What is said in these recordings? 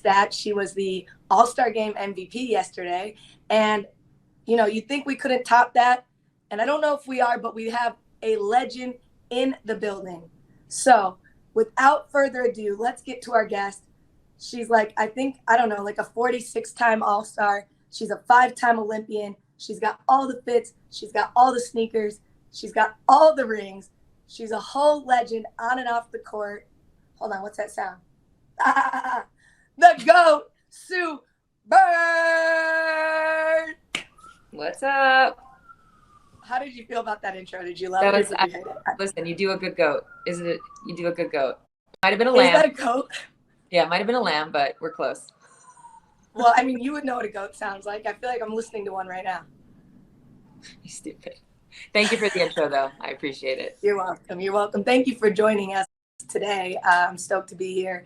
that she was the All-Star Game MVP yesterday. And, you know, you'd think we couldn't top that. And I don't know if we are, but we have a legend in the building. So without further ado, let's get to our guest. She's like, I don't know, like a 46-time All-Star. She's a 5-time Olympian. She's got all the fits. She's got all the sneakers. She's got all the rings. She's a whole legend on and off the court. Hold on, what's that sound? The GOAT, Sue Bird. What's up? How did you feel about that intro? Did you love it or did you hate it? Listen, you do a good goat. Isn't it? You do a good goat. Might have been a lamb. Is that a goat? Yeah, it might have been a lamb, but we're close. Well, I mean, you would know what a goat sounds like. I feel like I'm listening to one right now. You stupid. Thank you for the intro, though. I appreciate it. You're welcome. You're welcome. Thank you for joining us today. I'm stoked to be here.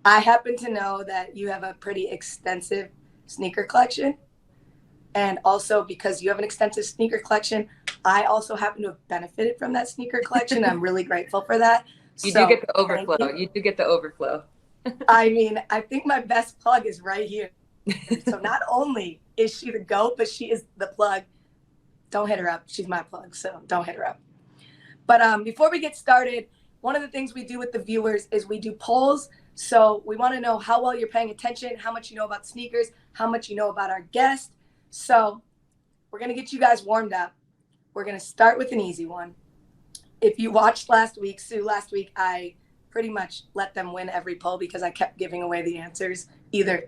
I happen to know that you have a pretty extensive sneaker collection. And also because you have an extensive sneaker collection, I also happen to have benefited from that sneaker collection. I'm really grateful for that. You do get the overflow. You do get the overflow. I mean, I think my best plug is right here. So not only is she the GOAT, but she is the plug. Don't hit her up. She's my plug, so don't hit her up. But before we get started, one of the things we do with the viewers is we do polls. So we want to know how well you're paying attention, how much you know about sneakers, how much you know about our guest. So we're going to get you guys warmed up. We're going to start with an easy one. If you watched last week, Sue, last week, I pretty much let them win every poll because I kept giving away the answers, either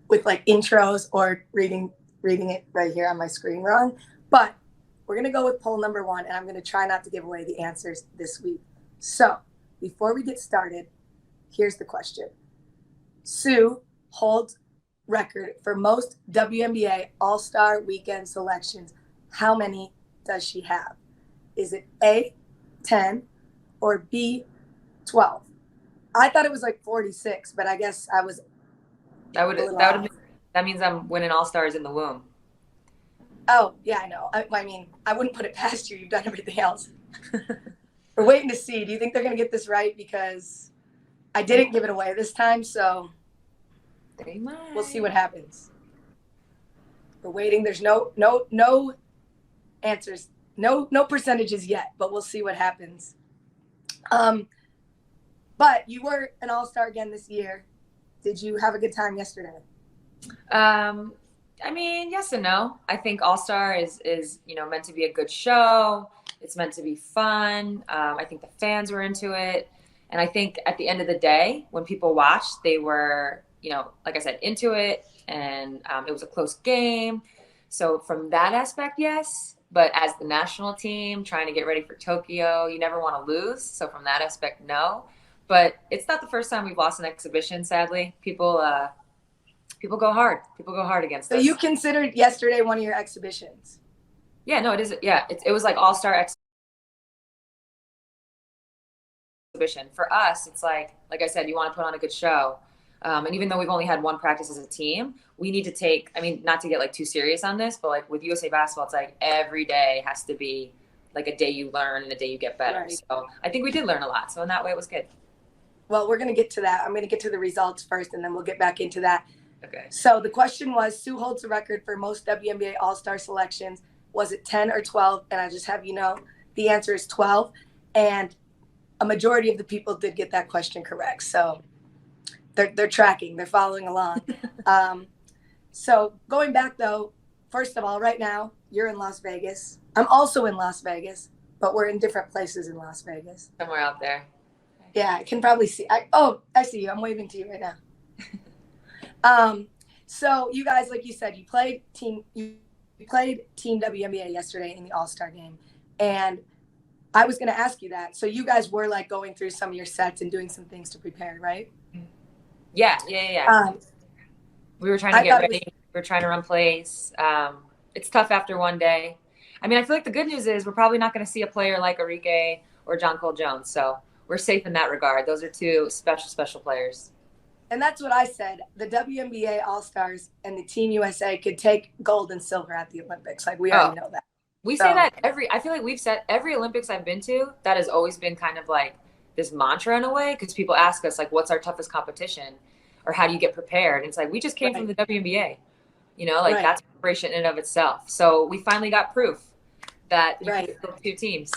with like intros or reading it right here on my screen wrong. But we're going to go with poll number 1, and I'm going to try not to give away the answers this week. So before we get started, here's the question. Sue holds record for most WNBA All-Star Weekend selections. How many does she have? Is it A, 10, or B, 12? I thought it was like 46, but I guess I was. That means I'm winning All-Stars in the womb. Oh, yeah, I know. I mean, I wouldn't put it past you. You've done everything else. We're waiting to see. Do you think they're going to get this right? Because I didn't give it away this time, so they might. We'll see what happens. We're waiting. There's no answers, no percentages yet, but we'll see what happens. But you were an All-Star again this year. Did you have a good time yesterday? I mean, yes and no. I think All-Star is meant to be a good show. It's meant to be fun. I think the fans were into it. And I think at the end of the day, when people watched, they were, like I said, into it. And it was a close game. So from that aspect, yes. But as the national team trying to get ready for Tokyo, you never want to lose. So from that aspect, no. But it's not the first time we've lost an exhibition, sadly. People go hard. People go hard against us. So you considered yesterday one of your exhibitions? Yeah, no, it is. Yeah, it was like All-Star exhibition. For us, it's like I said, you want to put on a good show. And even though we've only had one practice as a team, we need to take, not to get like too serious on this, but like with USA Basketball, it's like every day has to be like a day you learn and a day you get better. Right. So I think we did learn a lot. So in that way, it was good. Well, we're going to get to that. I'm going to get to the results first, and then we'll get back into that. Okay. So the question was, Sue holds the record for most WNBA All-Star selections. Was it 10 or 12? And I just have the answer is 12. And a majority of the people did get that question correct. So they're tracking. They're following along. So going back, though, first of all, right now, you're in Las Vegas. I'm also in Las Vegas, but we're in different places in Las Vegas. Somewhere out there. Yeah, I can probably see. I see you. I'm waving to you right now. So you guys, like you said, you played Team WNBA yesterday in the All-Star game. And I was going to ask you that. So you guys were like going through some of your sets and doing some things to prepare, right? Yeah. We were trying to get ready. We were trying to run plays. It's tough after one day. I feel like the good news is we're probably not going to see a player like Arike or John Cole Jones. So we're safe in that regard. Those are two special players. And that's what I said. The WNBA All-Stars and the Team USA could take gold and silver at the Olympics. Like, we already know that. We say that I feel like we've said every Olympics I've been to, that has always been kind of like this mantra in a way, because people ask us, like, what's our toughest competition? or how do you get prepared? And it's like, we just came from the WNBA, you know, like that's preparation in and of itself. So we finally got proof that you can field 2 teams.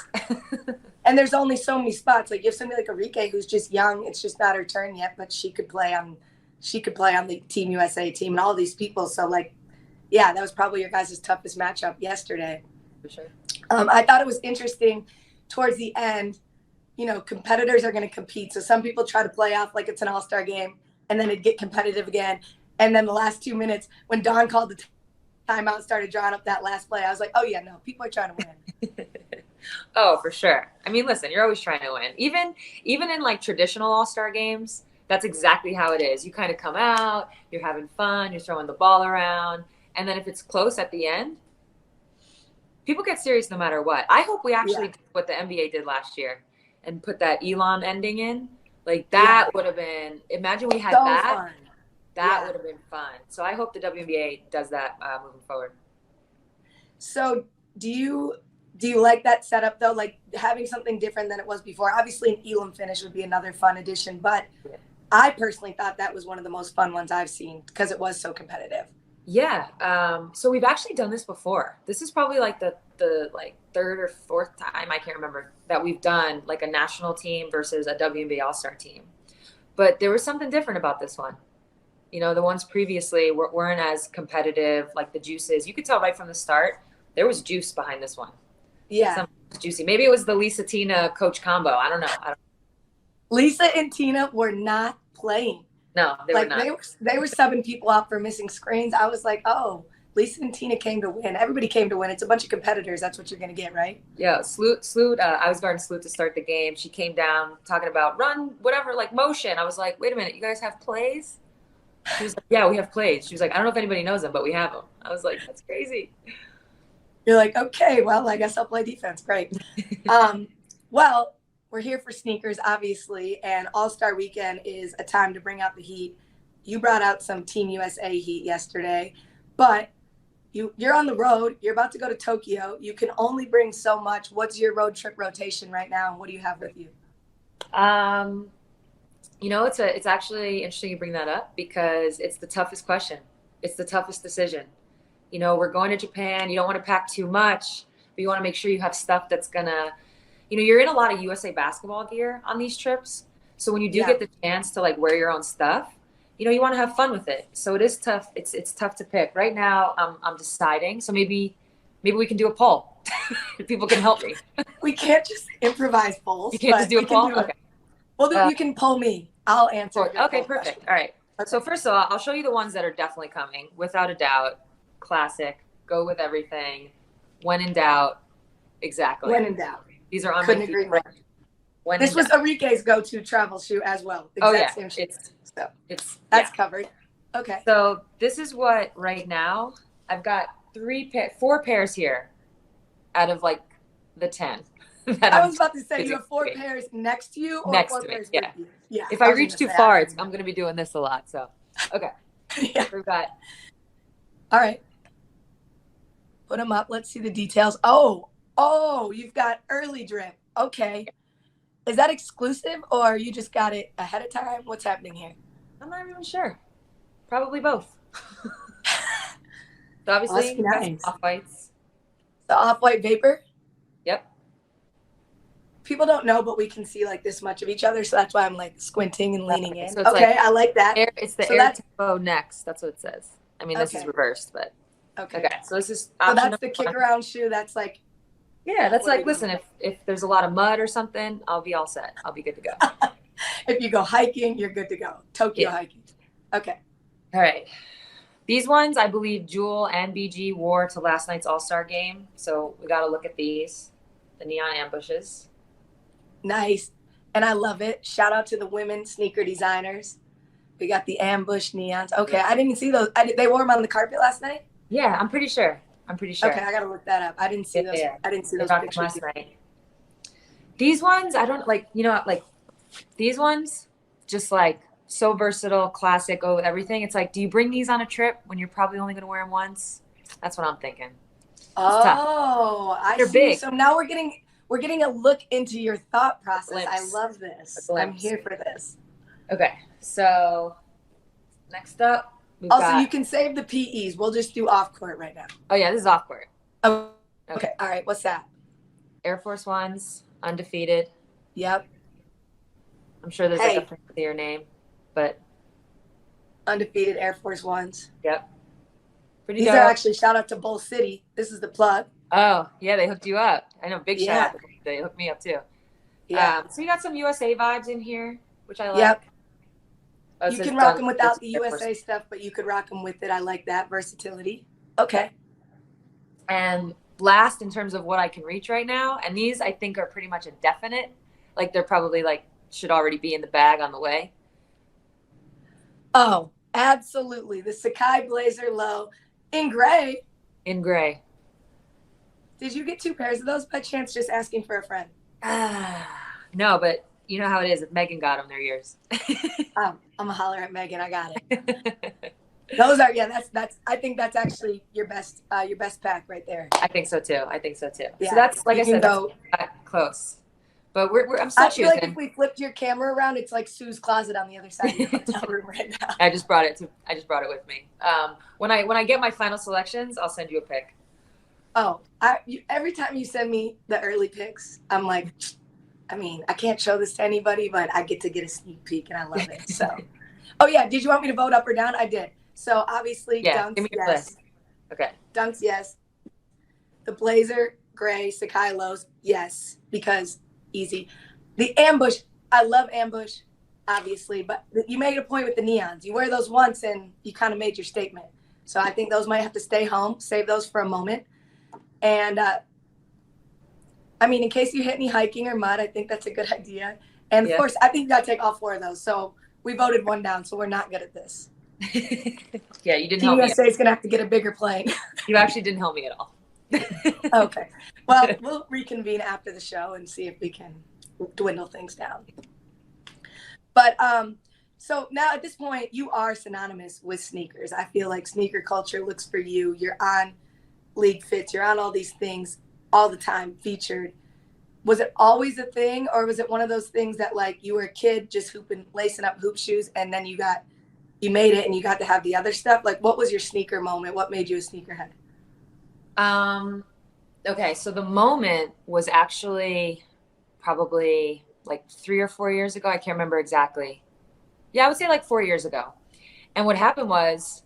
And there's only so many spots. Like you have somebody like Enrique who's just young. It's just not her turn yet, but she could play on the Team USA team and all these people. So like, yeah, that was probably your guys' toughest matchup yesterday. For sure. I thought it was interesting towards the end, you know, competitors are going to compete. So some people try to play off like it's an all-star game and then it'd get competitive again. And then the last 2 minutes when Dawn called the timeout and started drawing up that last play, I was like, oh yeah, no, people are trying to win. Oh, for sure. I mean, listen, you're always trying to win. Even in like traditional all-star games, that's exactly how it is. You kind of come out, you're having fun, you're throwing the ball around. And then if it's close at the end, people get serious no matter what. I hope we actually did what the NBA did last year and put that Elon ending in. Like that would have been, imagine we had so that. Fun. That would have been fun. So I hope the WNBA does that moving forward. So do you like that setup though? Like having something different than it was before? Obviously an Elam finish would be another fun addition, but I personally thought that was one of the most fun ones I've seen because it was so competitive. Yeah. So we've actually done this before. This is probably like the like 3rd or 4th time, I can't remember, that we've done like a national team versus a WNBA All-Star team. But there was something different about this one. You know, the ones previously weren't as competitive, like the juices. You could tell right from the start, there was juice behind this one. Yeah. Something juicy. Maybe it was the Lisa Tina coach combo. I don't know. Lisa and Tina were not playing. No, they were not. They were subbing people out for missing screens. I was like, oh, Lisa and Tina came to win. Everybody came to win. It's a bunch of competitors. That's what you're going to get, right? Yeah. Sloot. I was guarding Sloot to start the game. She came down talking about run, whatever, like motion. I was like, wait a minute, you guys have plays? She was like, yeah, we have plays. She was like, I don't know if anybody knows them, but we have them. I was like, that's crazy. You're like, okay, well, I guess I'll play defense. Great. Well, we're here for sneakers, obviously, and All-Star Weekend is a time to bring out the heat. You brought out some Team USA heat yesterday, but you're on the road. You're about to go to Tokyo. You can only bring so much. What's your road trip rotation right now, and what do you have with you? You know, it's actually interesting you bring that up because it's the toughest question. It's the toughest decision. You know, we're going to Japan. You don't want to pack too much, but you want to make sure you have stuff that's gonna, you know, you're in a lot of USA basketball gear on these trips. So when you do get the chance to like wear your own stuff, you know, you want to have fun with it. So it is tough. It's tough to pick. Right now, I'm deciding. So maybe we can do a poll. People can help me. We can't just improvise polls. You can't just do a poll? Okay. Well, you can poll me. I'll answer. Okay, perfect. All right. Okay. So first of all, I'll show you the ones that are definitely coming, without a doubt. Classic. Go with everything. When in doubt. Exactly. When in doubt. These are on Couldn't my agree more. This was Enrique's go-to travel shoe as well. Same shoe. That's covered. Okay. So this is what right now I've got 4 pairs here out of like the 10. I was about to say you have 4 pairs next to you or next 4 to me. pairs Yeah. with you? Yeah. If I reach too far, I'm going to be doing this a lot. So, okay. Yeah. We've got. All right. Put them up. Let's see the details. Oh, you've got early drip. Okay. Is that exclusive or you just got it ahead of time? What's happening here? I'm not even sure. Probably both. So obviously, nice. Off-whites. The off-white vapor? Yep. People don't know, but we can see like this much of each other, so that's why I'm like squinting and leaning in. So okay, I like that. It's the Air Tempo Next. That's what it says. I mean, this is reversed, but okay. So this is. So that's the kick around shoe. That's like. Yeah, that's like. Listen, if there's a lot of mud or something, I'll be all set. I'll be good to go. If you go hiking, you're good to go. Tokyo hiking. Okay. All right. These ones, I believe Jewel and BG wore to last night's All-Star game. So we got to look at these, the neon ambushes. Nice. And I love it. Shout out to the women sneaker designers. We got the ambush neons. Okay, I didn't see those. They wore them on the carpet last night? Yeah, I'm pretty sure. Okay, I got to look that up. I didn't see those. Yeah. I didn't see those pictures last night. These ones, I don't like, like these ones, just like so versatile, classic, go with everything. It's like, do you bring these on a trip when you're probably only going to wear them once? That's what I'm thinking. I see. Big. So now we're getting a look into your thought process. I love this. I'm here for this. Okay, so Next up, we've Also, got. you can save the PEs. We'll just do off court right now. Oh yeah, this is off court. Oh, okay. All right. What's that? Air Force Ones, undefeated. Yep. I'm sure there's like a fancier name, but undefeated Air Force Ones. Yep. Pretty These dope. Are actually shout out to Bull City. This is the plug. Oh yeah, they hooked you up. I know. Big shout out. They hooked me up too. Yeah. So you got some USA vibes in here, which I like. Yep. Oh, you can rock them without the USA stuff, but you could rock them with it. I like that versatility. Okay. And last, in terms of what I can reach right now, and these I think are pretty much a definite. Like they're probably like should already be in the bag on the way. Oh, absolutely. The Sakai Blazer Low in gray. In gray. Did you get 2 pairs of those by chance just asking for a friend? No, but you know how it is. If Megan got them, they're yours. I'm gonna holler at Megan. I got it. Those are that's. I think that's actually your best pack right there. I think so too. Yeah. So that's like I said, that's close. But I'm still choosing. I feel like if we flipped your camera around, it's like Sue's closet on the other side of the hotel room right now. I just brought it with me. When I get my final selections, I'll send you a pic. Oh, every time you send me the early pics, I'm like, I mean, I can't show this to anybody, but I get to get a sneak peek, and I love it. So, oh yeah, did you want me to vote up or down? I did. So obviously, Dunks, give me your yes. Okay. Dunks, yes. The Blazer gray Sakai lows, yes, because easy. The ambush, I love ambush, obviously, but you made a point with the neons. You wear those once, and you kind of made your statement. So I think those might have to stay home. Save those for a moment. And I mean, in case you hit any hiking or mud, I think that's a good idea. And of course, I think you got to take all 4 of those. So we voted 1 down, so we're not good at this. Yeah, you didn't help me. USA is going to have to get a bigger plane. You actually didn't help me at all. Okay. Well, we'll reconvene after the show and see if we can dwindle things down. But so now at this point, you are synonymous with sneakers. I feel like sneaker culture looks for you. You're on League Fits. You're on all these things all the time, featured. Was it always a thing, or was it one of those things that like you were a kid just lacing up hoop shoes, and then you made it and you got to have the other stuff? Like, what was your sneaker moment? What made you a sneakerhead? Okay, so the moment was actually probably like 3 or 4 years ago. I can't remember exactly. Yeah, I would say like 4 years ago. And what happened was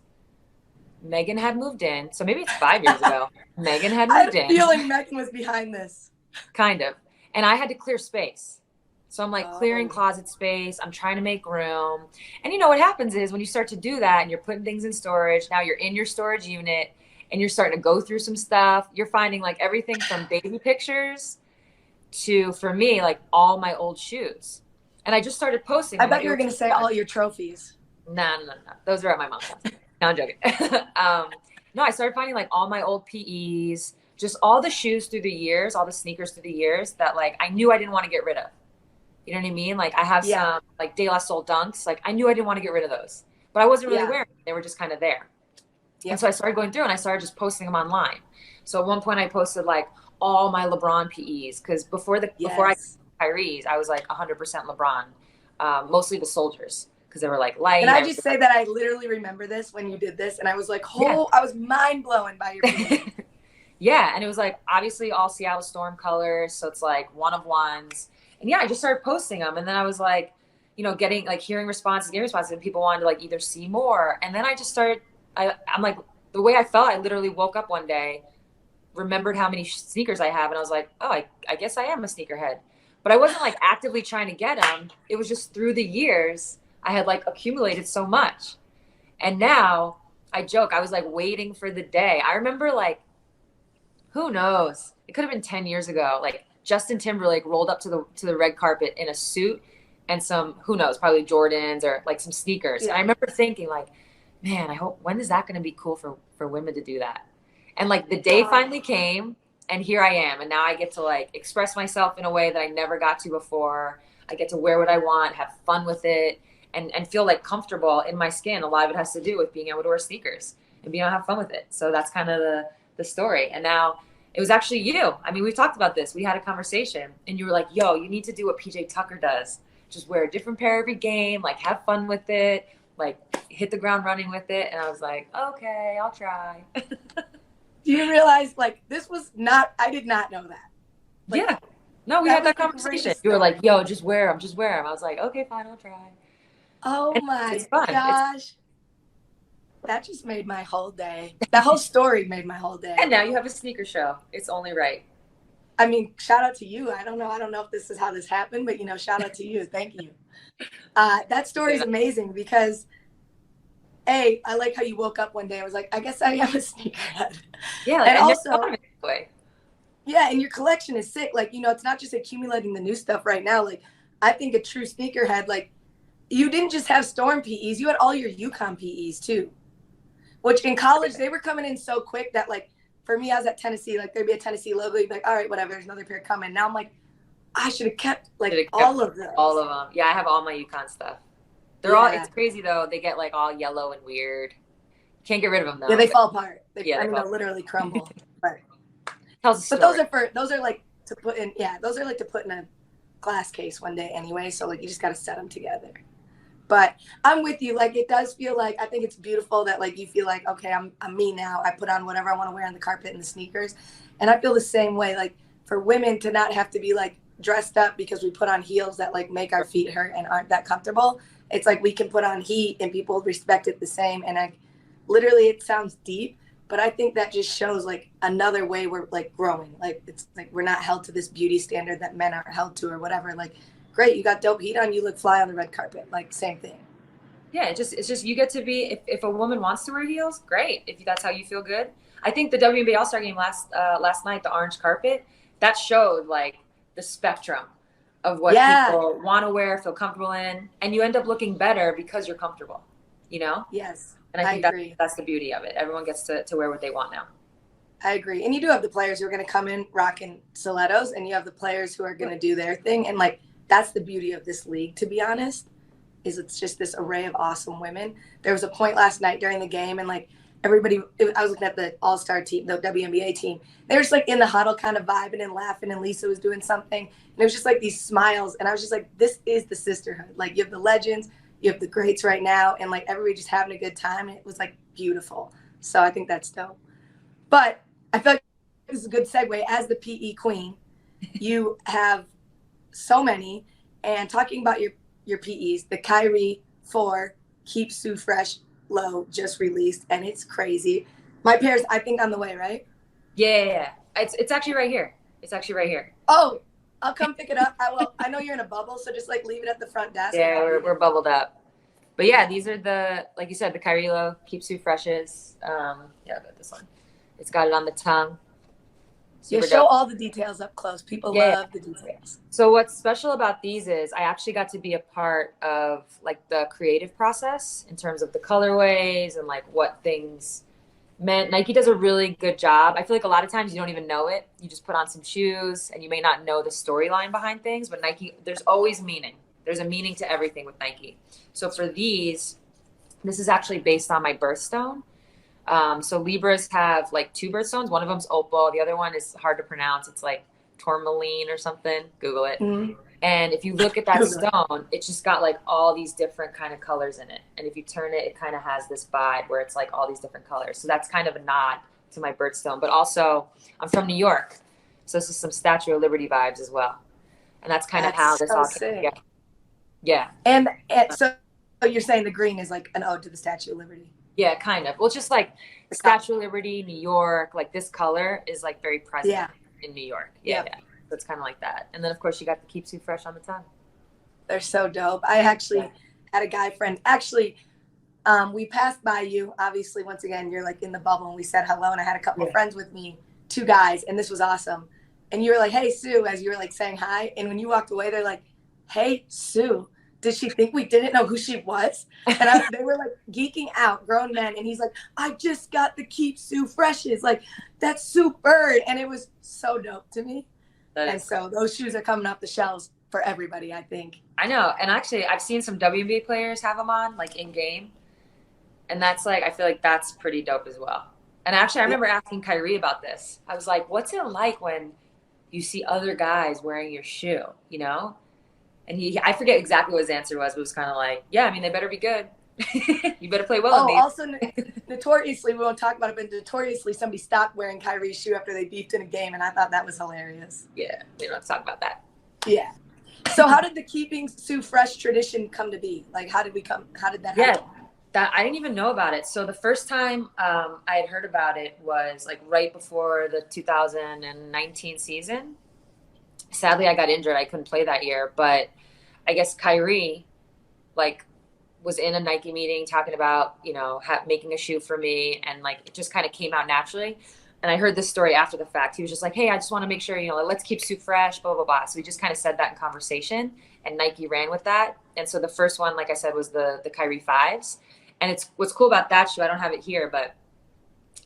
Megan had moved in. So maybe it's 5 years ago. Megan had moved in. I had a feeling Megan was behind this. Kind of. And I had to clear space. So I'm like clearing closet space. I'm trying to make room. And you know what happens is when you start to do that and you're putting things in storage, now you're in your storage unit and you're starting to go through some stuff. You're finding like everything from baby pictures to, for me, like all my old shoes. And I just started posting. I bet you were going to say all your trophies. No. Those are at my mom's house. No, I'm joking. No, I started finding like all my old PEs, just all the shoes through the years, all the sneakers through the years that like I knew I didn't want to get rid of. You know what I mean? Like I have some like De La Soul Dunks. Like I knew I didn't want to get rid of those, but I wasn't really wearing them. They were just kind of there. Yep. And so I started going through and I started just posting them online. So at one point I posted like all my LeBron PEs because before I Kyrie's, I was like 100% LeBron, mostly the soldiers because they were like light. Can I just say that I literally remember this when you did this, and I was like, I was mind blown by your PEs. Yeah, and it was like obviously all Seattle Storm colors, so it's like one of ones. And yeah, I just started posting them, and then I was like, you know, getting like getting responses, and people wanted to like either see more. And then I just started. I'm like, the way I felt, I literally woke up one day, remembered how many sneakers I have, and I was like, oh, I guess I am a sneakerhead. But I wasn't like actively trying to get them. It was just through the years I had like accumulated so much, and now I joke I was like waiting for the day. I remember like, who knows? It could have been 10 years ago. Like Justin Timberlake rolled up to the red carpet in a suit and some, who knows, probably Jordans or like some sneakers. Yeah. And I remember thinking like, man, when is that going to be cool for women to do that? And like the day finally came and here I am. And now I get to like express myself in a way that I never got to before. I get to wear what I want, have fun with it, and feel like comfortable in my skin. A lot of it has to do with being able to wear sneakers and being able to have fun with it. So that's kind of the story. And now it was actually you. I mean, we've talked about this. We had a conversation and you were like, yo, you need to do what PJ Tucker does. Just wear a different pair every game, like have fun with it. Like hit the ground running with it. And I was like, okay, I'll try. Do you realize like this was not, I did not know that. Like, yeah. No, we had that conversation. You were like, yo, just wear them. Just wear them. I was like, okay, fine, I'll try. Oh and my gosh. That just made my whole day. That whole story made my whole day. And now you have a sneaker show. It's only right. I mean, shout out to you. I don't know if this is how this happened, but, you know, shout out to you. Thank you. That story is amazing because, I like how you woke up one day and was like, I guess I am a sneakerhead. Yeah. Like, and also, yeah, and your collection is sick. Like, you know, it's not just accumulating the new stuff right now. Like, I think a true sneakerhead, like, you didn't just have Storm PEs. You had all your UConn PEs, too. Which in college, they were coming in so quick that, like, for me, I was at Tennessee. Like, there'd be a Tennessee logo. You'd be like, all right, whatever. There's another pair coming. Now I'm like, I should have kept, like, all of them. All of them. Yeah, I have all my UConn stuff. They're all, it's crazy, though. They get, like, all yellow and weird. Can't get rid of them, though. Yeah, they fall apart. They'll literally crumble. But those are, like, to put in, those are, like, to put in a glass case one day anyway. So, like, you just got to set them together. But I'm with you. Like, it does feel like, I think it's beautiful that, like, you feel like, okay, I'm me now. I put on whatever I want to wear on the carpet and the sneakers. And I feel the same way. Like, for women to not have to be, like, dressed up because we put on heels that, like, make our feet hurt and aren't that comfortable. It's like we can put on heat and people respect it the same. And literally, it sounds deep, but I think that just shows, like, another way we're, like, growing. Like, it's like we're not held to this beauty standard that men are held to or whatever. Like, great, you got dope heat on, you look fly on the red carpet. Like, same thing. Yeah, it's just you get to be, if a woman wants to wear heels, great. If that's how you feel good. I think the WNBA All-Star game last night, the orange carpet, that showed, like, the spectrum of what people want to wear, feel comfortable in, and you end up looking better because you're comfortable, you know? Yes, and I think that's the beauty of it. Everyone gets to wear what they want now. I agree. And you do have the players who are going to come in rocking stilettos, and you have the players who are going to do their thing. And, like, that's the beauty of this league, to be honest, is it's just this array of awesome women. There was a point last night during the game, and, like, I was looking at the All-Star team, the WNBA team. They were just, like, in the huddle kind of vibing and laughing, and Lisa was doing something. And it was just, like, these smiles. And I was just like, this is the sisterhood. Like, you have the legends, you have the greats right now, and, like, everybody just having a good time. And it was, like, beautiful. So I think that's dope. But I feel like this is a good segue. As the PE queen, you have so many. And talking about your PEs, the Kyrie 4 Keep Sue Fresh Low just released, and it's crazy. My pair's, I think, on the way, right? Yeah. It's actually right here. Oh, I'll come pick it up. I know you're in a bubble, so just, like, leave it at the front desk. Yeah, we're bubbled up. But yeah, these are the, like you said, the Kyrie Low Keep Sue Freshes. Yeah, I got this one. It's got it on the tongue. Super show dope. All the details up close. People love the details. So what's special about these is I actually got to be a part of, like, the creative process in terms of the colorways and, like, what things meant. Nike does a really good job. I feel like a lot of times you don't even know it. You just put on some shoes and you may not know the storyline behind things, but Nike, there's always meaning. There's a meaning to everything with Nike. So for these, this is actually based on my birthstone. So Libras have, like, 2 birthstones. One of them's opal. The other one is hard to pronounce. It's like tourmaline or something. Google it. Mm-hmm. And if you look at that stone, it's just got, like, all these different kind of colors in it. And if you turn it, it kind of has this vibe where it's, like, all these different colors. So that's kind of a nod to my birthstone. But also, I'm from New York. So this is some Statue of Liberty vibes as well. And that's kind of how this all came together. Yeah. And so you're saying the green is, like, an ode to the Statue of Liberty. Yeah, kind of. Well, just like Statue of Liberty, New York, like, this color is, like, very present in New York. Yeah. So it's kind of like that. And then, of course, you got the Keep Sue Fresh on the tongue. They're so dope. I actually had a guy friend. Actually, we passed by you. Obviously, once again, you're, like, in the bubble, and we said hello. And I had a couple of friends with me, 2 guys, and this was awesome. And you were like, hey, Sue, as you were, like, saying hi. And when you walked away, they're like, hey, Sue. Did she think we didn't know who she was? And they were, like, geeking out, grown men. And he's like, I just got the Keep Sue Freshes. Like, that's Sue Bird. And it was so dope to me. So those shoes are coming off the shelves for everybody, I think. I know. And actually, I've seen some WNBA players have them on, like, in game. And that's, like, I feel like that's pretty dope as well. And actually, I remember asking Kyrie about this. I was like, what's it like when you see other guys wearing your shoe, you know? And I forget exactly what his answer was, but it was kind of like, yeah, I mean, they better be good. You better play well in Oh, these. also, notoriously, we won't talk about it, but notoriously, somebody stopped wearing Kyrie's shoe after they beefed in a game, and I thought that was hilarious. Yeah, we don't have to talk about that. Yeah. So, how did the keeping Sue fresh tradition come to be? Like, how did we come? How did that happen? Yeah, that I didn't even know about it. So the first time I had heard about it was like right before the 2019 season. Sadly, I got injured. I couldn't play that year, but I guess Kyrie like was in a Nike meeting talking about, making a shoe for me, and like it just kind of came out naturally. And I heard this story after the fact. He was just like, "Hey, I just want to make sure, let's keep Sue fresh, blah blah blah." So we just kind of said that in conversation, and Nike ran with that. And so the first one, like I said, was the Kyrie fives. And it's what's cool about that shoe. I don't have it here, but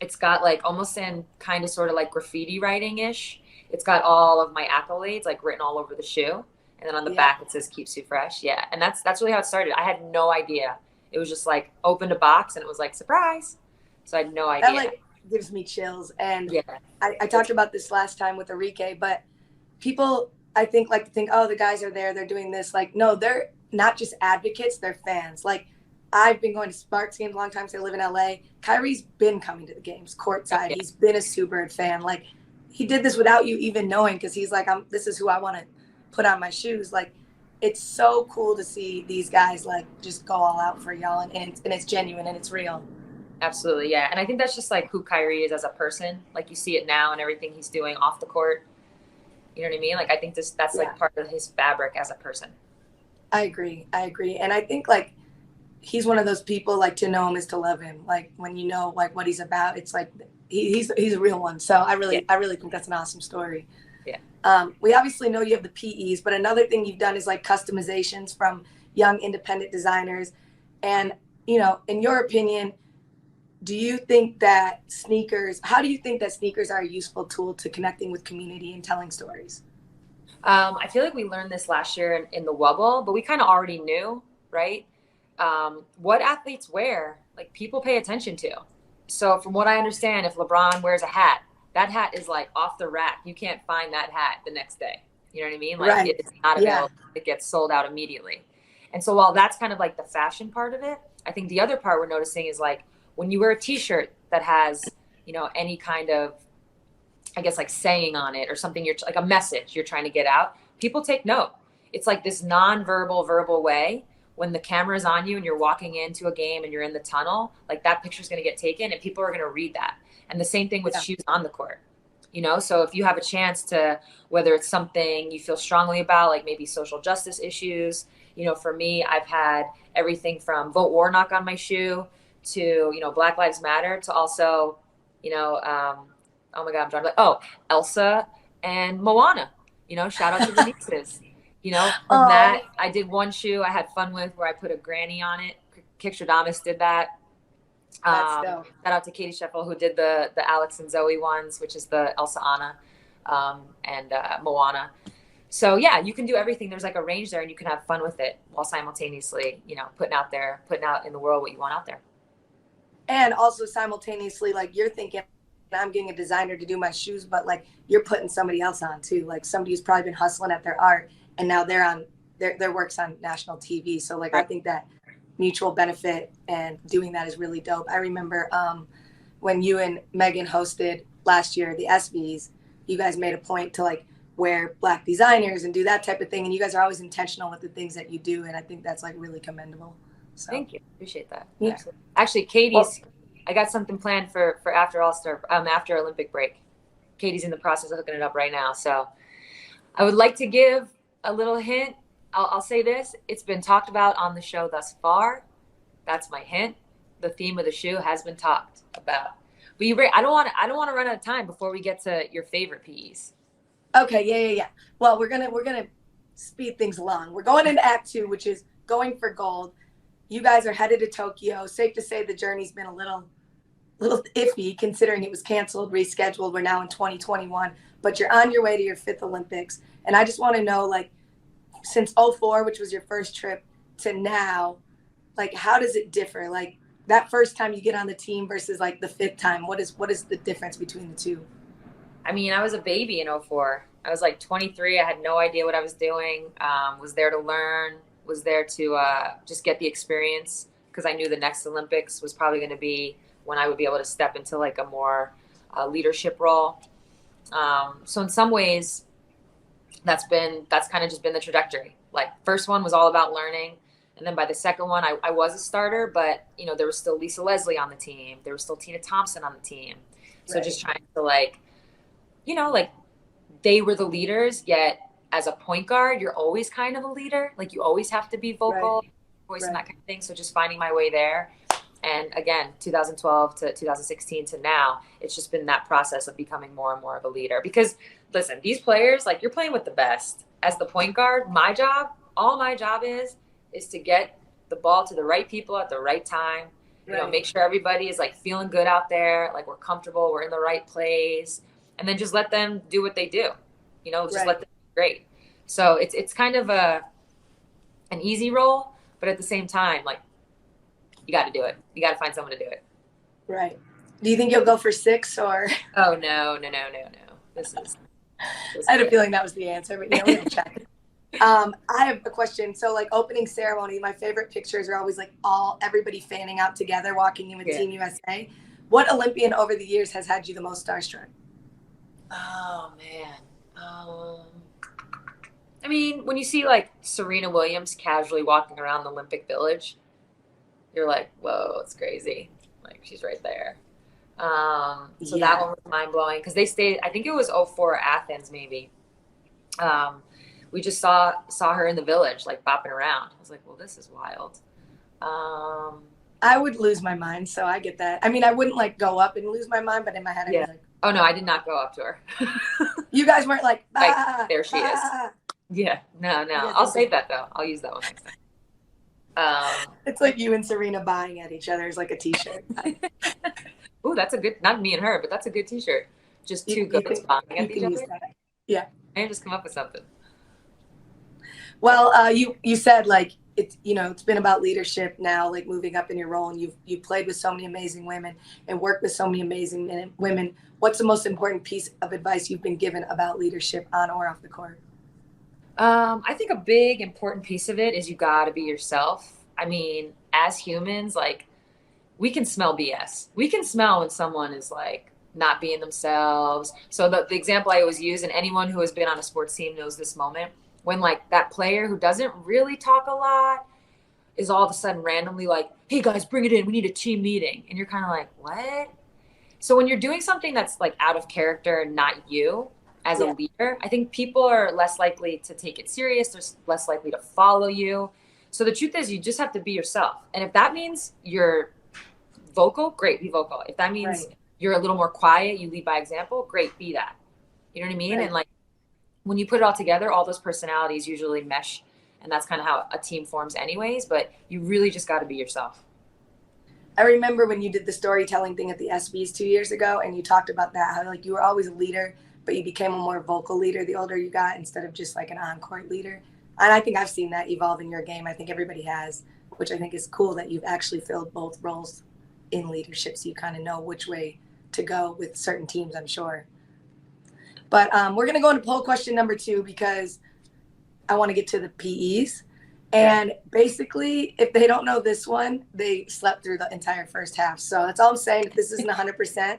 it's got like almost in kind of sort of like graffiti writing ish. It's got all of my accolades like written all over the shoe. And then on the back it says "Keeps You Fresh." Yeah, and that's really how it started. I had no idea. It was just like opened a box and it was like surprise. So I had no idea. That like gives me chills. And yeah, I talked about this last time with Enrique, but people I think like to think, oh, the guys are there, they're doing this. Like, no, they're not just advocates, they're fans. Like, I've been going to Sparks games a long time because I live in LA. Kyrie's been coming to the games courtside. yeah. He's been a Sue Bird fan. Like, he did this without you even knowing, because he's like, this is who I want to put on my shoes. Like, it's so cool to see these guys like just go all out for y'all, and it's genuine and it's real. Absolutely, yeah. And I think that's just like who Kyrie is as a person. Like you see it now and everything he's doing off the court. You know what I mean? Like I think that's like part of his fabric as a person. I agree. And I think like he's one of those people, like, to know him is to love him. Like, when you know like what he's about, it's like he's a real one. So I really think that's an awesome story. Yeah. We obviously know you have the PEs, but another thing you've done is like customizations from young independent designers. And, in your opinion, how do you think that sneakers are a useful tool to connecting with community and telling stories? I feel like we learned this last year in the Wubble, but we kind of already knew, right? What athletes wear, like people pay attention to. So from what I understand, if LeBron wears a hat, that hat is like off the rack. You can't find that hat the next day. You know what I mean? Like it's not available. It gets sold out immediately. And so while that's kind of like the fashion part of it, I think the other part we're noticing is like when you wear a t-shirt that has, any kind of, I guess, like saying on it or something, you're like a message you're trying to get out, people take note. It's like this non-verbal, verbal way. When the camera is on you and you're walking into a game and you're in the tunnel, like that picture is going to get taken and people are going to read that. And the same thing with shoes on the court, so if you have a chance to, whether it's something you feel strongly about, like maybe social justice issues, for me, I've had everything from Vote Warnock on my shoe to, Black Lives Matter to also, oh my God, I'm drawing Elsa and Moana, shout out to the nieces. From that, I did one shoe I had fun with where I put a granny on it. Kixtradamus did that. Shout out to Katie Sheffel, who did the Alex and Zoe ones, which is the Elsa Anna and Moana. So yeah, you can do everything. There's like a range there and you can have fun with it while simultaneously, putting out in the world what you want out there. And also simultaneously, like, you're thinking, I'm getting a designer to do my shoes, but like you're putting somebody else on too, like somebody who's probably been hustling at their art and now they're on their work's on national TV. So like, I think that mutual benefit and doing that is really dope. I remember when you and Megan hosted last year the SVs, you guys made a point to like wear Black designers and do that type of thing, and you guys are always intentional with the things that you do, and I think that's like really commendable. So thank you, appreciate that. Yeah. Absolutely. Actually, Katie's I got something planned for after All-Star, after Olympic break. Katie's in the process of hooking it up right now. So I would like to give a little hint. I'll say this. It's been talked about on the show thus far. That's my hint. The theme of the shoe has been talked about. But I don't want to run out of time before we get to your favorite PEs. Okay, yeah. Well, we're gonna speed things along. We're going into Act 2, which is going for gold. You guys are headed to Tokyo. Safe to say the journey's been a little iffy considering it was canceled, rescheduled. We're now in 2021, but you're on your way to your 5th Olympics. And I just want to know, like, since 04, which was your first trip, to now, like, how does it differ? Like, that first time you get on the team versus like the 5th time, what is the difference between the two? I mean, I was a baby in 04. I was like 23. I had no idea what I was doing. Was there to learn, was there to just get the experience. because I knew the next Olympics was probably going to be when I would be able to step into like a more leadership role. So in some ways, that's kind of just been the trajectory. Like first one was all about learning. And then by the second one, I was a starter, but you know, there was still Lisa Leslie on the team. There was still Tina Thompson on the team. So Right. just trying to like, you know, like they were the leaders, yet as a point guard, you're always kind of a leader. Like you always have to be vocal, Right. voice and Right. that kind of thing. So just finding my way there. And again, 2012 to 2016 to now, it's just been that process of becoming more and more of a leader. Because listen, these players, like you're playing with the best. As the point guard, all my job is to get the ball to the right people at the right time. You know, Right. make sure everybody is like feeling good out there, like we're comfortable, we're in the right place, and then just let them do what they do. You know, just Right. let them be great. So it's kind of an easy role, but at the same time, like you got to do it. You got to find someone to do it. Right. Do you think you'll go for 6 or? Oh no. This I had a feeling that was the answer, but we have to check. I have a question. So like opening ceremony, my favorite pictures are always like everybody fanning out together, walking in with Team USA. What Olympian over the years has had you the most starstruck? Oh man. I mean, when you see like Serena Williams casually walking around the Olympic Village, you're like, whoa, it's crazy. Like she's right there. So that one was mind blowing because they stayed, I think it was 04 Athens, maybe. We just saw her in the village, like bopping around. I was like, well, this is wild. I would lose my mind. So I get that. I mean, I wouldn't like go up and lose my mind, but in my head, I'd be like, oh no, I did not go up to her. You guys weren't like, there she is. Yeah, no. I'll save that though. I'll use that one next time. It's like you and Serena buying at each other's like a t-shirt. Ooh, that's a good, not me and her, but that's a good t-shirt. Just two goats buying at each other. Yeah. I just come up with something. Well, you said like it's been about leadership now, like moving up in your role, and you've played with so many amazing women and worked with so many amazing women. What's the most important piece of advice you've been given about leadership on or off the court? I think a big important piece of it is you got to be yourself. I mean, as humans, like we can smell BS. We can smell when someone is like not being themselves. So the example I always use, and anyone who has been on a sports team knows this moment, when like that player who doesn't really talk a lot is all of a sudden randomly like, hey guys, bring it in. We need a team meeting. And you're kind of like, what? So when you're doing something that's like out of character and not you as a leader, I think people are less likely to take it serious. They're less likely to follow you. So the truth is you just have to be yourself. And if that means you're vocal, great, be vocal. If that means you're a little more quiet, you lead by example, great, be that. You know what I mean? And like when you put it all together, all those personalities usually mesh, and that's kind of how a team forms anyways, but you really just got to be yourself. I remember when you did the storytelling thing at the ESPYs 2 years ago, and you talked about that, how like you were always a leader, but you became a more vocal leader the older you got instead of just like an on-court leader. And I think I've seen that evolve in your game. I think everybody has, which I think is cool that you've actually filled both roles in leadership, so you kind of know which way to go with certain teams, I'm sure. But we're going to go into poll question number 2 because I want to get to the PEs. And basically, if they don't know this one, they slept through the entire first half. So that's all I'm saying. If this isn't 100%,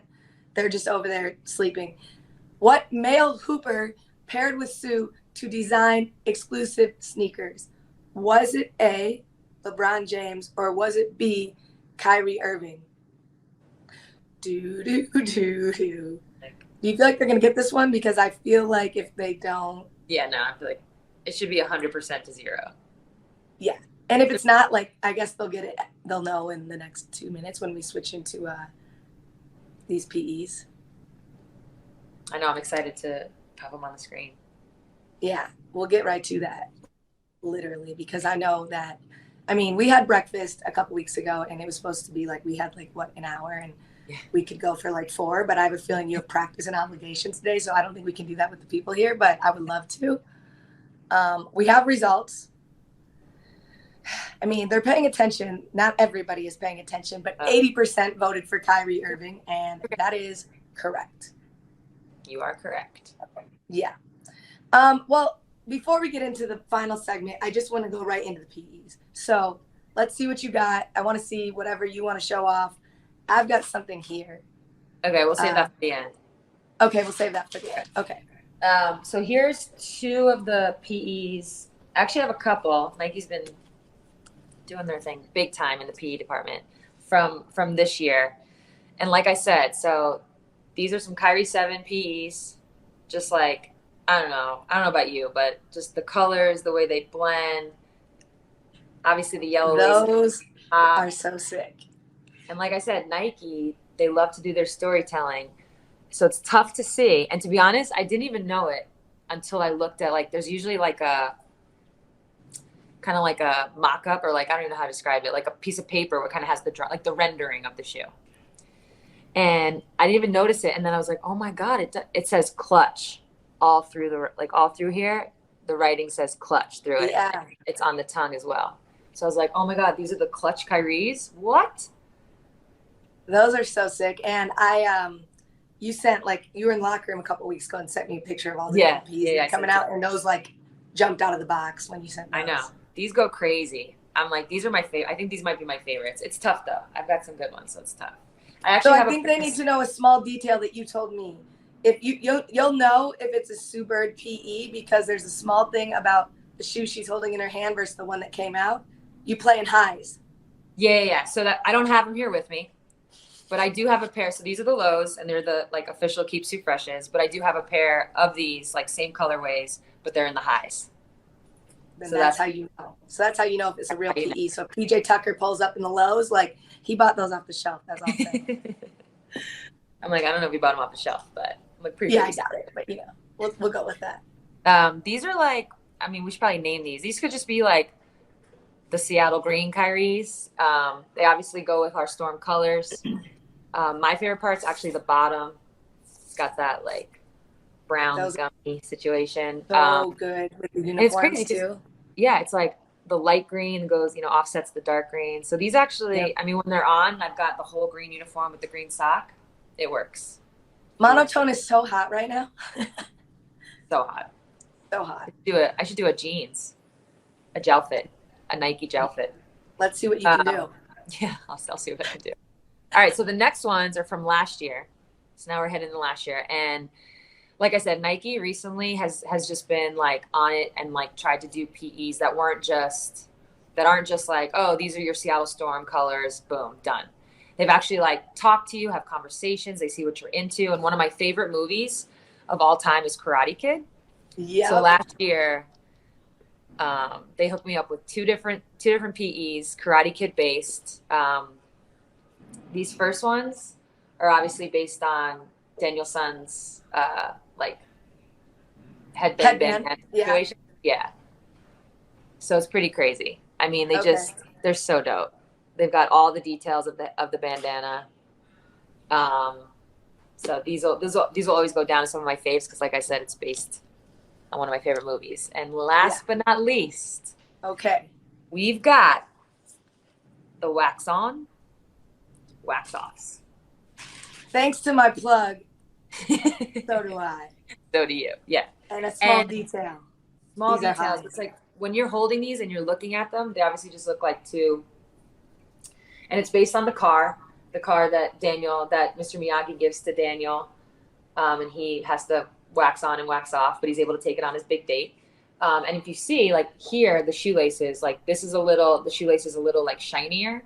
they're just over there sleeping. What male hooper paired with Sue to design exclusive sneakers? Was it A, LeBron James, or was it B, Kyrie Irving? Do. Do you feel like they're going to get this one? Because I feel like if they don't. Yeah, no, I feel like it should be 100% to 0. Yeah. And if it's not, like, I guess they'll get it. They'll know in the next 2 minutes when we switch into these PEs. I know. I'm excited to have them on the screen. Yeah. We'll get right to that. Literally. Because I know that, I mean, we had breakfast a couple weeks ago, and it was supposed to be like, we had like, what, an hour, and we could go for like 4, but I have a feeling you have practice and obligations today, so I don't think we can do that with the people here, but I would love to. We have results. I mean, they're paying attention. Not everybody is paying attention, but 80% voted for Kyrie Irving, and that is correct. You are correct. Yeah. Well, before we get into the final segment, I just want to go right into the PEs. So Let's see what you got. I want to see whatever you want to show off. I've got something here. Okay, we'll save that for the end. Okay, we'll save that for the end. Okay. So here's two of the PEs. Actually, I have a couple. Nike's been doing their thing big time in the PE department from this year. And like I said, so these are some Kyrie 7 PEs. Just like, I don't know about you, but just the colors, the way they blend. Obviously, the yellow Those are so sick. And like I said, Nike, they love to do their storytelling. So it's tough to see. And to be honest, I didn't even know it until I looked at, like, there's usually like a kind of like a mock-up, or like, I don't even know how to describe it, like a piece of paper what kind of has the rendering of the shoe. And I didn't even notice it. And then I was like, oh my God, it says clutch all through here. The writing says clutch through it. Yeah. It's on the tongue as well. So I was like, oh my God, these are the clutch Kyries? What? Those are so sick. And you sent, like, you were in the locker room a couple weeks ago and sent me a picture of all the PEs coming out, and those like jumped out of the box when you sent those. I know. These go crazy. I'm like, these are my favorite. I think these might be my favorites. It's tough though. I've got some good ones, so it's tough. I think they need to know a small detail that you told me. If you'll know if it's a Sue Bird PE, because there's a small thing about the shoe she's holding in her hand versus the one that came out. You play in highs. Yeah. So that I don't have them here with me, but I do have a pair. So these are the lows, and they're the like official Keep Sue Freshes. But I do have a pair of these, like same colorways, but they're in the highs. Then so that's how you know. So that's how you know if it's a real PE. So if PJ Tucker pulls up in the lows, like, he bought those off the shelf. That's all I'm saying. I'm like, I don't know if he bought them off the shelf, but I'm like, pretty sure. I got it. But we'll go with that. These are like, I mean, we should probably name these. These could just be like the Seattle green Kyries. They obviously go with our storm colors. My favorite part's actually the bottom. It's got that like brown gummy situation. So good with the uniforms too. Yeah, it's like the light green goes, offsets the dark green. So these actually, I mean, when they're on, I've got the whole green uniform with the green sock. It works. Monotone is so hot right now. So hot. So hot. I should do a jeans, a gel fit, a Nike gel fit. Let's see what you can do. Yeah, I'll see what I can do. All right, so the next ones are from last year. So now we're heading to last year. And like I said, Nike recently has just been like on it and like tried to do PEs that aren't just like, oh, these are your Seattle Storm colors, boom, done. They've actually like talked to you, have conversations, they see what you're into. And one of my favorite movies of all time is Karate Kid. Yeah. So last year, they hooked me up with two different PEs, Karate Kid based. These first ones are obviously based on Danielson's like headband situation. Yeah. So it's pretty crazy. I mean, they're so dope. They've got all the details of the bandana. So these will always go down as some of my faves because, like I said, it's based on one of my favorite movies. And last but not least, we've got the wax on, wax offs. Thanks to my plug. So do I. So do you. Yeah. And a small detail. Small details. It's like when you're holding these and you're looking at them, they obviously just look like two. And it's based on the car that Mr. Miyagi gives to Daniel. And he has to wax on and wax off, but he's able to take it on his big date. And if you see, like here, the shoelaces, like the shoelace is a little like shinier,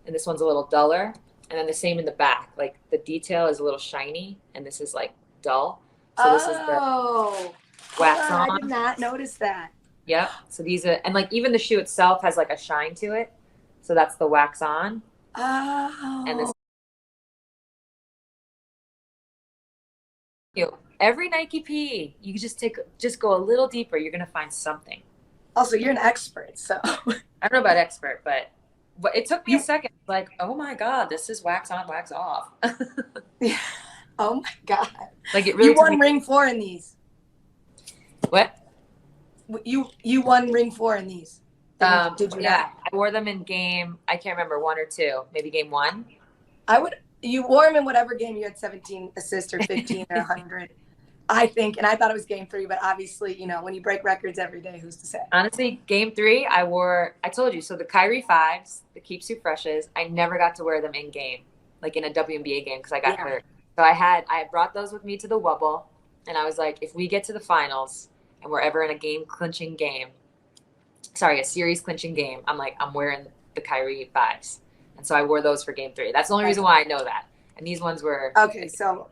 and this one's a little duller. And then the same in the back, like the detail is a little shiny, and this is like dull. So this is the wax on. I did not notice that. Yep. So these are, and like even the shoe itself has like a shine to it. So that's the wax on. Oh. And this. Every Nike PE, you can just go a little deeper. You're gonna find something. Also, you're an expert, so I don't know about expert, but it took me a second. Like, oh my God, this is wax on, wax off. Yeah. Oh my God. Like it really. You won ring 4 in these. What? You won ring 4 in these. Did you? Yeah, I wore them in game. I can't remember, 1 or 2, maybe game 1. You wore them in whatever game you had 17 assists or 15 or 100. I think, and I thought it was game 3, but obviously, you know, when you break records every day, who's to say? Honestly, game 3, I told you, so the Kyrie 5s, the Keep Soup Freshes, I never got to wear them in game, like in a WNBA game because I got hurt. So I brought those with me to the Wubble, and I was like, if we get to the finals and we're ever in a a series clinching game, I'm wearing the Kyrie 5s. And so I wore those for game 3. That's the only reason why I know that. And these ones were. Okay, so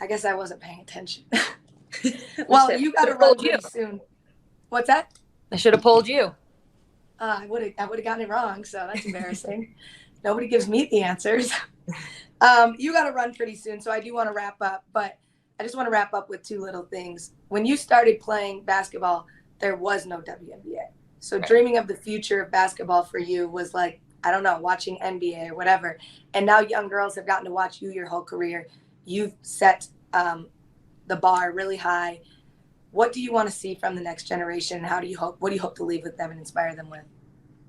I guess I wasn't paying attention. Well, you got to run pretty soon. What's that? I should have polled you. I would have gotten it wrong, so that's embarrassing. Nobody gives me the answers. You got to run pretty soon, so I do want to wrap up, but I just want to wrap up with 2 little things. When you started playing basketball, there was no WNBA. So dreaming of the future of basketball for you was like, I don't know, watching NBA or whatever. And now young girls have gotten to watch you your whole career. You've set the bar really high. What do you want to see from the next generation? What do you hope to leave with them and inspire them with?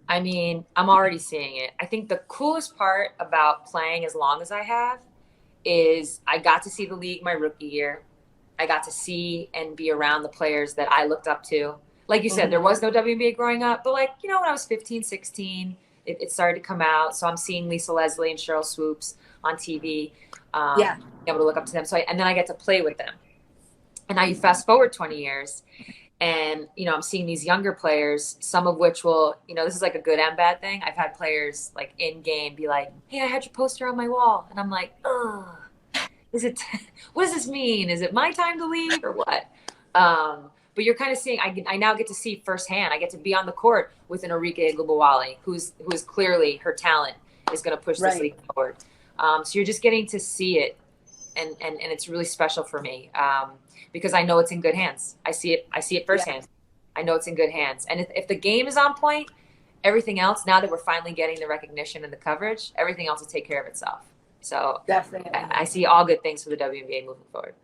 I mean, I'm already seeing it. I think the coolest part about playing as long as I have is I got to see the league my rookie year. I got to see and be around the players that I looked up to. Like you said, there was no WNBA growing up, but like, you know, when I was 15, 16, it started to come out. So I'm seeing Lisa Leslie and Cheryl Swoops on TV, being able to look up to them. And then I get to play with them. And now you fast forward 20 years and, you know, I'm seeing these younger players, some of which will, you know, this is like a good and bad thing. I've had players like in game be like, hey, I had your poster on my wall. And I'm like, oh, what does this mean? Is it my time to leave or what? But you're kind of seeing, I now get to see firsthand. I get to be on the court with an Arike Ogunbowale, who is clearly her talent is going to push this league forward. So you're just getting to see it, and it's really special for me because I know it's in good hands. I see it firsthand. Yeah. I know it's in good hands. And if the game is on point, everything else, now that we're finally getting the recognition and the coverage, everything else will take care of itself. So definitely, I see all good things for the WNBA moving forward.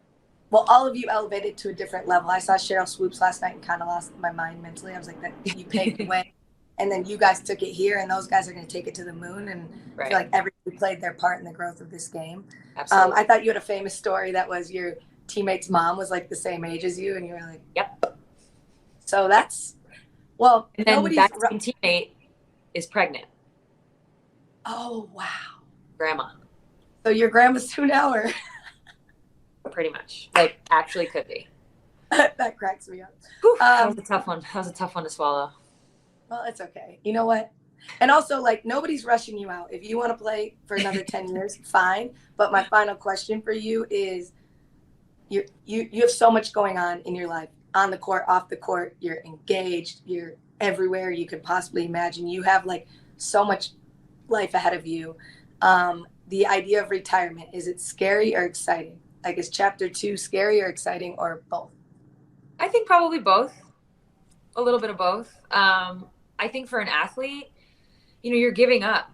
Well, all of you elevated to a different level. I saw Cheryl Swoops last night and kind of lost my mind mentally. I was like, that you paved the way. And then you guys took it here, and those guys are going to take it to the moon. And I feel like everybody played their part in the growth of this game. Absolutely. I thought you had a famous story that was your teammate's mom was like the same age as you, and you were like, yep. So that's, well, and then that teammate is pregnant. Oh, wow. Grandma. So your grandma's soon now, or? Pretty much. Like, actually could be. That cracks me up. That was a tough one. That was a tough one to swallow. Well, it's okay. You know what? And also, like, nobody's rushing you out. If you want to play for another 10 years, fine. But my final question for you is, you have so much going on in your life, on the court, off the court. You're engaged. You're everywhere you could possibly imagine. You have, like, so much life ahead of you. The idea of retirement, is it scary or exciting? Like, is chapter 2 scary or exciting, or both? I think probably both. A little bit of both. I think for an athlete, you know, you're giving up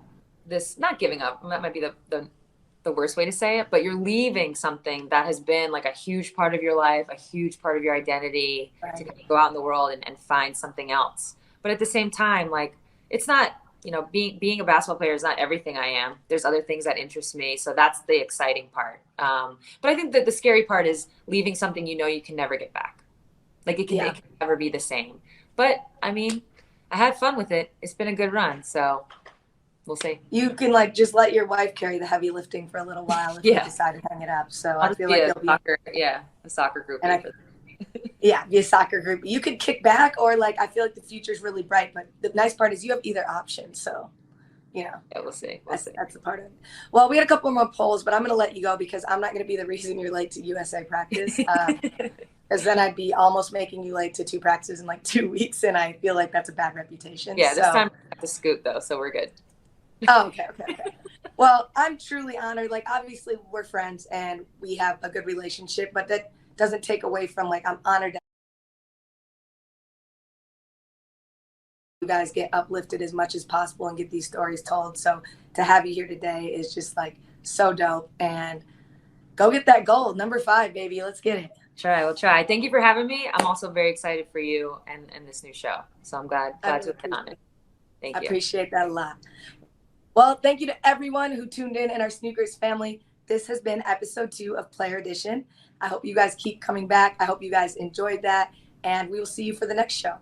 not giving up, that might be the worst way to say it, but you're leaving something that has been like a huge part of your life, a huge part of your identity, to go out in the world and find something else. But at the same time, like, it's not, you know, being a basketball player is not everything I am. There's other things that interest me. So that's the exciting part. But I think that the scary part is leaving something you know you can never get back. Like, it can never be the same. But, I mean, I had fun with it. It's been a good run. So we'll see. You can, like, just let your wife carry the heavy lifting for a little while if you decide to hang it up. So I feel like you'll be a soccer group. And be a soccer group. You could kick back, or, like, I feel like the future's really bright. But the nice part is you have either option. So, you know. Yeah, we'll see. That's the part of it. Well, we had a couple more polls, but I'm going to let you go because I'm not going to be the reason you're late to USA practice. Because then I'd be almost making you late to 2 practices in like 2 weeks, and I feel like that's a bad reputation. Yeah, this time I have to scoot, though, so we're good. Oh, okay. Well, I'm truly honored. Like, obviously, we're friends, and we have a good relationship, but that doesn't take away from, like, I'm honored that you guys get uplifted as much as possible and get these stories told. So to have you here today is just, like, so dope. And go get that gold. Number 5, baby. Let's get it. We'll try. Thank you for having me. I'm also very excited for you and this new show. So I'm glad to have been on it. Thank you. I appreciate that a lot. Well, thank you to everyone who tuned in our Sneakers family. this has been episode 2 of Player Edition. I hope you guys keep coming back. I hope you guys enjoyed that. And we will see you for the next show.